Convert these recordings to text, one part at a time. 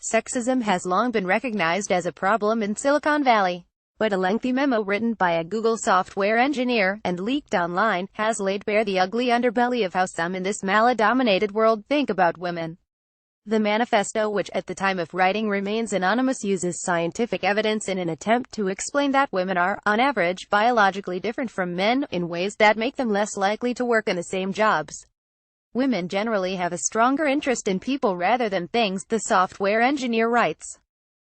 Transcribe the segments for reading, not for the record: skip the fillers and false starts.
Sexism has long been recognized as a problem in Silicon Valley. But a lengthy memo written by a Google software engineer, and leaked online, has laid bare the ugly underbelly of how some in this male-dominated world think about women. The manifesto, which at the time of writing remains anonymous, uses scientific evidence in an attempt to explain that women are, on average, biologically different from men, in ways that make them less likely to work in the same jobs. Women generally have a stronger interest in people rather than things, the software engineer writes.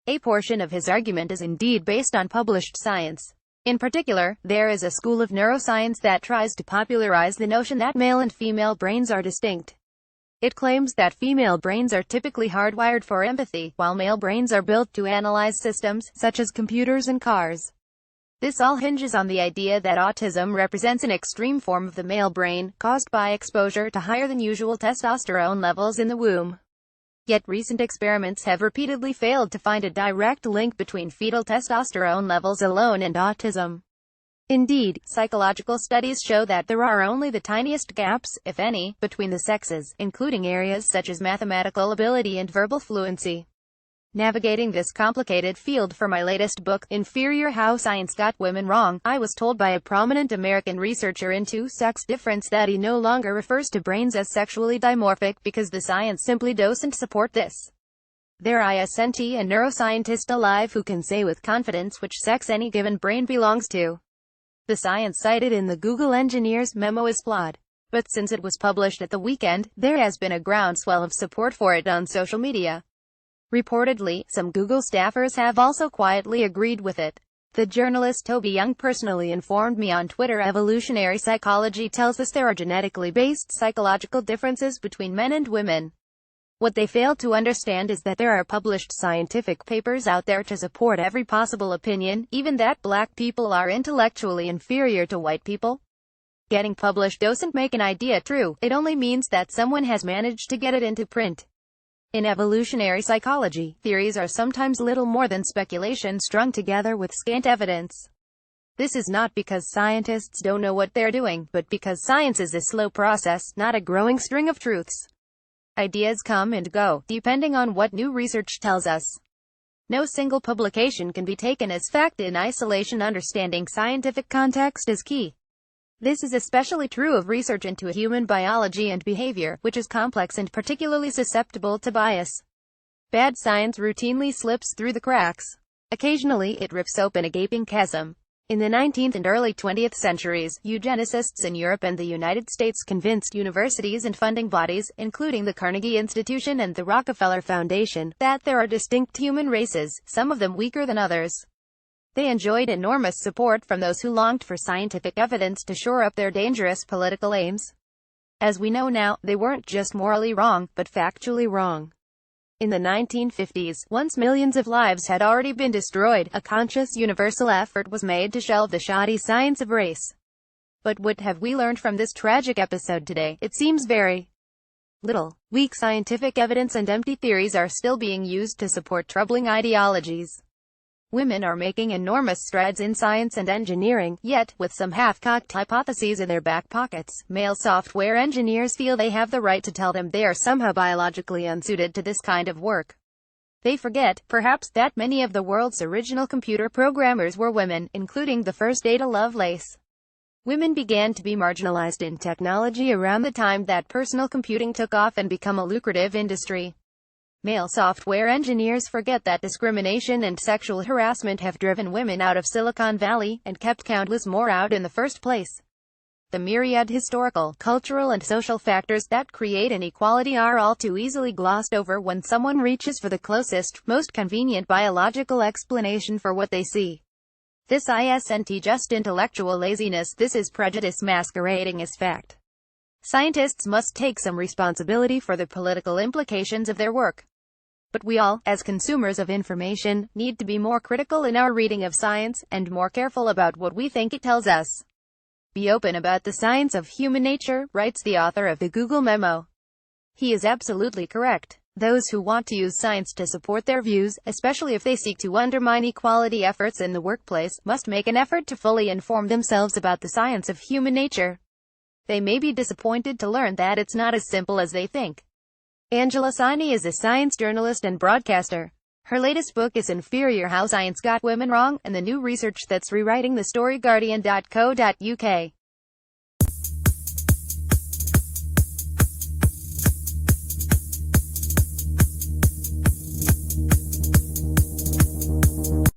A portion of his argument is indeed based on published science. In particular, there is a school of neuroscience that tries to popularize the notion that male and female brains are distinct. It claims that female brains are typically hardwired for empathy, while male brains are built to analyze systems, such as computers and cars. This all hinges on the idea that autism represents an extreme form of the male brain, caused by exposure to higher than usual testosterone levels in the womb. Yet recent experiments have repeatedly failed to find a direct link between fetal testosterone levels alone and autism. Indeed, psychological studies show that there are only the tiniest gaps, if any, between the sexes, including areas such as mathematical ability and verbal fluency. Navigating this complicated field for my latest book, Inferior: How Science Got Women Wrong, I was told by a prominent American researcher into sex difference that he no longer refers to brains as sexually dimorphic because the science simply doesn't support this. There isn't a neuroscientist alive who can say with confidence which sex any given brain belongs to. The science cited in the Google engineer's memo is flawed. But since it was published at the weekend, there has been a groundswell of support for it on social media. Reportedly, some Google staffers have also quietly agreed with it. The journalist Toby Young personally informed me on Twitter evolutionary psychology tells us there are genetically based psychological differences between men and women. What they fail to understand is that there are published scientific papers out there to support every possible opinion, even that black people are intellectually inferior to white people. Getting published doesn't make an idea true, it only means that someone has managed to get it into print. In evolutionary psychology, theories are sometimes little more than speculation strung together with scant evidence. This is not because scientists don't know what they're doing, but because science is a slow process, not a growing string of truths. Ideas come and go, depending on what new research tells us. No single publication can be taken as fact in isolation. Understanding scientific context is key. This is especially true of research into human biology and behavior, which is complex and particularly susceptible to bias. Bad science routinely slips through the cracks. Occasionally, it rips open a gaping chasm. In the 19th and early 20th centuries, eugenicists in Europe and the United States convinced universities and funding bodies, including the Carnegie Institution and the Rockefeller Foundation, that there are distinct human races, some of them weaker than others. They enjoyed enormous support from those who longed for scientific evidence to shore up their dangerous political aims. As we know now, they weren't just morally wrong, but factually wrong. In the 1950s, once millions of lives had already been destroyed, a conscious universal effort was made to shelve the shoddy science of race. But what have we learned from this tragic episode today? It seems very little. Weak scientific evidence and empty theories are still being used to support troubling ideologies. Women are making enormous strides in science and engineering, yet, with some half-cocked hypotheses in their back pockets, male software engineers feel they have the right to tell them they are somehow biologically unsuited to this kind of work. They forget, perhaps, that many of the world's original computer programmers were women, including the first Ada Lovelace. Women began to be marginalized in technology around the time that personal computing took off and became a lucrative industry. Male software engineers forget that discrimination and sexual harassment have driven women out of Silicon Valley, and kept countless more out in the first place. The myriad historical, cultural and social factors that create inequality are all too easily glossed over when someone reaches for the closest, most convenient biological explanation for what they see. This isn't just intellectual laziness, this is prejudice masquerading as fact. Scientists must take some responsibility for the political implications of their work. But we all, as consumers of information, need to be more critical in our reading of science, and more careful about what we think it tells us. Be open about the science of human nature, writes the author of the Google memo. He is absolutely correct. Those who want to use science to support their views, especially if they seek to undermine equality efforts in the workplace, must make an effort to fully inform themselves about the science of human nature. They may be disappointed to learn that it's not as simple as they think. Angela Saini is a science journalist and broadcaster. Her latest book is Inferior: How Science Got Women Wrong, and the new research that's rewriting the story. Guardian.co.uk.